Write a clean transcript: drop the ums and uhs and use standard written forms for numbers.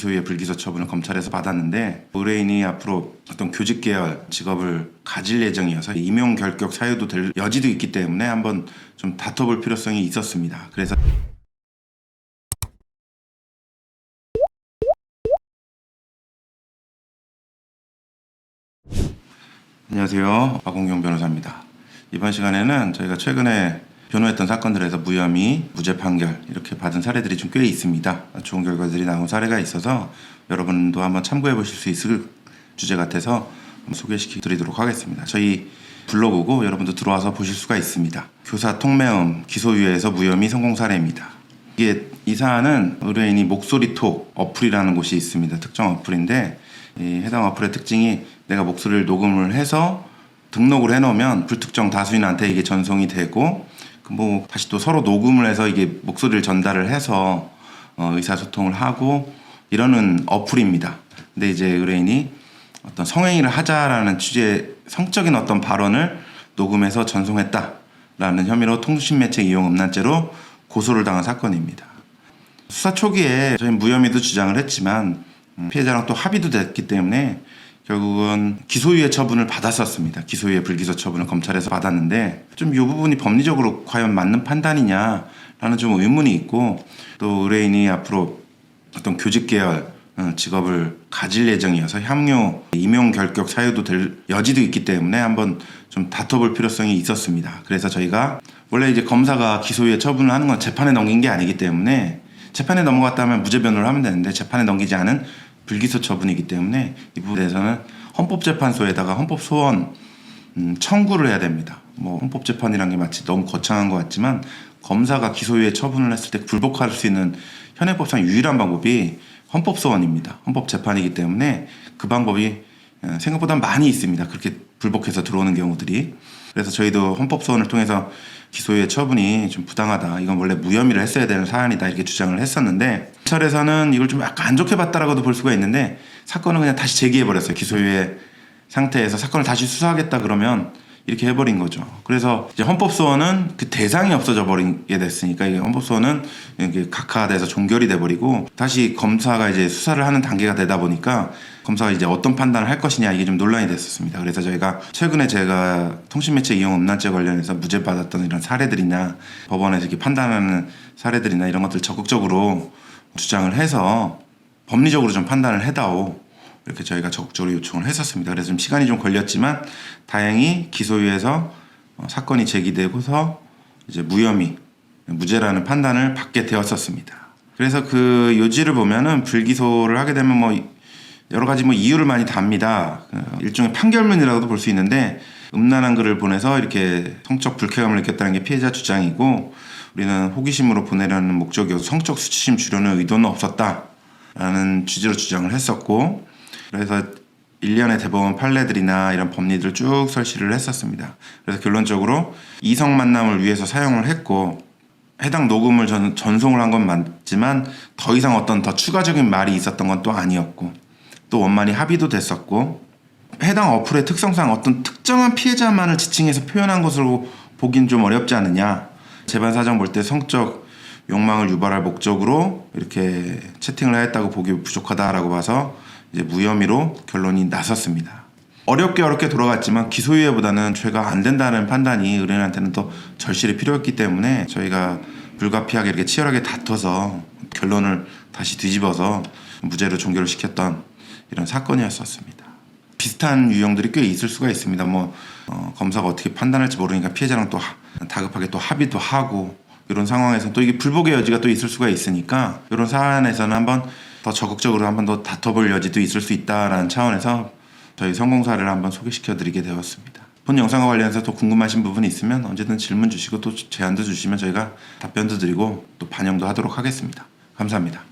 기소유예 불기소 처분을 검찰에서 받았는데 의뢰인이 앞으로 어떤 교직 계열 직업을 가질 예정이어서 임용 결격 사유도 될 여지도 있기 때문에 한번 좀 다퉈볼 필요성이 있었습니다. 그래서 안녕하세요. 박홍경 변호사입니다. 이번 시간에는 저희가 최근에 변호했던 사건들에서 무혐의, 무죄 판결 이렇게 받은 사례들이 좀 꽤 있습니다. 좋은 결과들이 나온 사례가 있어서 여러분도 한번 참고해 보실 수 있을 주제 같아서 소개시켜 드리도록 하겠습니다. 저희 블로그고 여러분도 들어와서 보실 수가 있습니다. 교사 통매음 기소유예에서 무혐의 성공 사례입니다. 이 사안은 의뢰인이 목소리톡 어플이라는 곳이 있습니다. 특정 어플인데 이 해당 어플의 특징이 내가 목소리를 녹음을 해서 등록을 해놓으면 불특정 다수인한테 이게 전송이 되고 다시 또 서로 녹음을 해서 이게 목소리를 전달을 해서 의사소통을 하고 이러는 어플입니다. 근데 이제 의뢰인이 어떤 성행위를 하자라는 취지의 성적인 어떤 발언을 녹음해서 전송했다라는 혐의로 통신매체 이용 음란죄로 고소를 당한 사건입니다. 수사 초기에 저희는 무혐의도 주장을 했지만 피해자랑 또 합의도 됐기 때문에 결국은 기소유예 처분을 받았었습니다. 기소유예 불기소 처분을 검찰에서 받았는데 좀 이 부분이 법리적으로 과연 맞는 판단이냐라는 좀 의문이 있고 또 의뢰인이 앞으로 어떤 교직 계열 직업을 가질 예정이어서 향후 임용 결격 사유도 될 여지도 있기 때문에 한번 좀 다퉈볼 필요성이 있었습니다. 그래서 저희가 원래 이제 검사가 기소유예 처분을 하는 건 재판에 넘긴 게 아니기 때문에 재판에 넘어갔다면 무죄 변호를 하면 되는데 재판에 넘기지 않은 불기소 처분이기 때문에 이 부분에 대해서는 헌법재판소에다가 헌법소원 청구를 해야 됩니다. 헌법재판이란 게 마치 너무 거창한 것 같지만 검사가 기소유예 처분을 했을 때 불복할 수 있는 현행법상 유일한 방법이 헌법소원입니다. 헌법재판이기 때문에 그 방법이 생각보다 많이 있습니다. 그렇게 불복해서 들어오는 경우들이. 그래서 저희도 헌법소원을 통해서 기소유예 처분이 좀 부당하다. 이건 원래 무혐의를 했어야 되는 사안이다. 이렇게 주장을 했었는데 검찰에서는 이걸 좀 약간 안 좋게 봤다라고도 볼 수가 있는데 사건을 그냥 다시 제기해버렸어요. 기소유예 상태에서 사건을 다시 수사하겠다 그러면 이렇게 해버린 거죠. 그래서 이제 헌법소원은 그 대상이 없어져 버리게 됐으니까 이게 헌법소원은 이게 각하돼서 종결이 돼버리고 다시 검사가 이제 수사를 하는 단계가 되다 보니까 검사가 이제 어떤 판단을 할 것이냐 이게 좀 논란이 됐었습니다. 그래서 저희가 최근에 제가 통신매체 이용 음란죄 관련해서 무죄 받았던 이런 사례들이나 법원에서 이렇게 판단하는 사례들이나 이런 것들 적극적으로 주장을 해서 법리적으로 좀 판단을 해다오. 이렇게 저희가 적극적으로 요청을 했었습니다. 그래서 좀 시간이 좀 걸렸지만 다행히 기소유예에서 사건이 제기되고서 이제 무혐의, 무죄라는 판단을 받게 되었었습니다. 그래서 그 요지를 보면은 불기소를 하게 되면 여러 가지 이유를 많이 답니다. 일종의 판결문이라고도 볼 수 있는데 음란한 글을 보내서 이렇게 성적 불쾌감을 느꼈다는 게 피해자 주장이고 우리는 호기심으로 보내려는 목적이어서 성적 수치심 주려는 의도는 없었다라는 취지로 주장을 했었고 그래서 일련의 대법원 판례들이나 이런 법리들을 쭉 설치를 했었습니다. 그래서 결론적으로 이성 만남을 위해서 사용을 했고 해당 녹음을 전송을 한 건 맞지만 더 이상 어떤 더 추가적인 말이 있었던 건 또 아니었고 또 원만히 합의도 됐었고 해당 어플의 특성상 어떤 특정한 피해자만을 지칭해서 표현한 것으로 보긴 좀 어렵지 않느냐. 재반 사정 볼 때 성적 욕망을 유발할 목적으로 이렇게 채팅을 하였다고 보기 부족하다라고 봐서 이제 무혐의로 결론이 났었습니다. 어렵게 돌아갔지만 기소유예보다는 죄가 안 된다는 판단이 의뢰인한테는 더 절실히 필요했기 때문에 저희가 불가피하게 이렇게 치열하게 다퉈서 결론을 다시 뒤집어서 무죄로 종결을 시켰던 이런 사건이었었습니다. 비슷한 유형들이 꽤 있을 수가 있습니다. 검사가 어떻게 판단할지 모르니까 피해자랑 또 다급하게 또 합의도 하고 이런 상황에서 또 이게 불복의 여지가 또 있을 수가 있으니까 이런 사안에서는 한번 더 적극적으로 한번 더 다퉈볼 여지도 있을 수 있다라는 차원에서 저희 성공 사례를 한번 소개시켜 드리게 되었습니다. 본 영상과 관련해서 또 궁금하신 부분이 있으면 언제든 질문 주시고 또 제안도 주시면 저희가 답변도 드리고 또 반영도 하도록 하겠습니다. 감사합니다.